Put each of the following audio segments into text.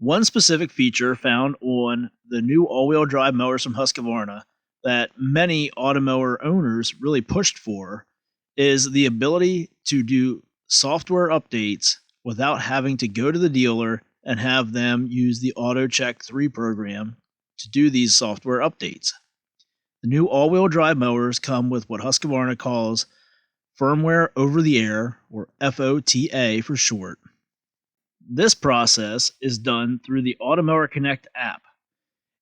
One specific feature found on the new all-wheel drive mowers from Husqvarna that many Automower owners really pushed for is the ability to do software updates without having to go to the dealer and have them use the Autocheck 3 program to do these software updates. The new all-wheel drive mowers come with what Husqvarna calls Firmware Over The Air, or FOTA for short. This process is done through the Automower Connect app.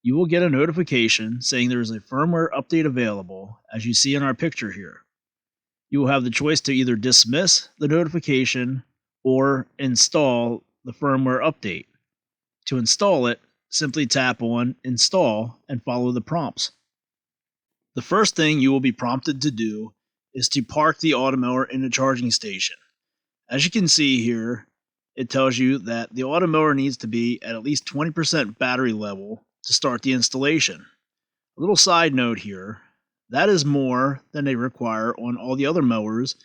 You will get a notification saying there is a firmware update available, as you see in our picture here. You will have the choice to either dismiss the notification or install the firmware update. To install it, simply tap on Install and follow the prompts. The first thing you will be prompted to do is to park the Automower in a charging station. As you can see here, it tells you that the Automower needs to be at least 20% battery level to start the installation. A little side note here, that is more than they require on all the other mowers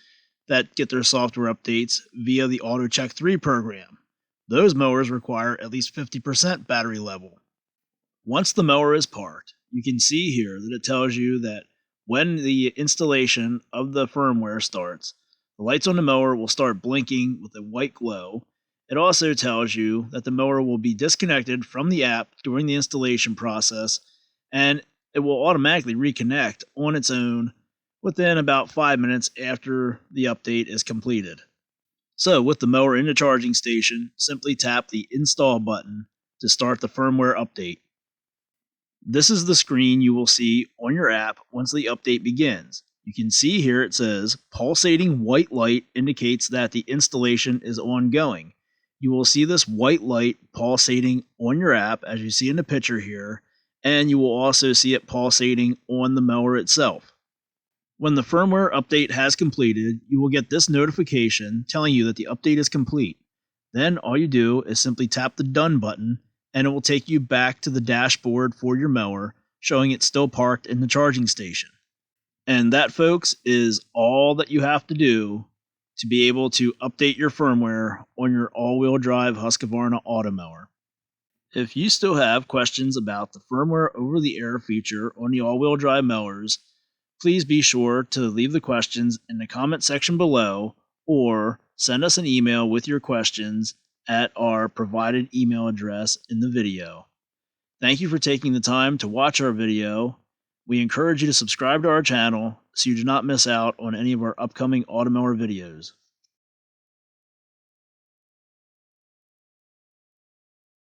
that get their software updates via the Autocheck 3 program. Those mowers require at least 50% battery level. Once the mower is parked, you can see here that it tells you that when the installation of the firmware starts, the lights on the mower will start blinking with a white glow. It also tells you that the mower will be disconnected from the app during the installation process, and it will automatically reconnect on its own within about 5 minutes after the update is completed. So with the mower in the charging station, simply tap the Install button to start the firmware update. This is the screen you will see on your app once the update begins. You can see here it says pulsating white light indicates that the installation is ongoing. You will see this white light pulsating on your app as you see in the picture here, and you will also see it pulsating on the mower itself. When the firmware update has completed, you will get this notification telling you that the update is complete. Then all you do is simply tap the Done button, and it will take you back to the dashboard for your mower, showing it's still parked in the charging station. And that, folks, is all that you have to do to be able to update your firmware on your all-wheel drive Husqvarna Automower. If you still have questions about the firmware over-the-air feature on the all-wheel drive mowers, please be sure to leave the questions in the comment section below or send us an email with your questions at our provided email address in the video. Thank you for taking the time to watch our video. We encourage you to subscribe to our channel so you do not miss out on any of our upcoming Automower videos.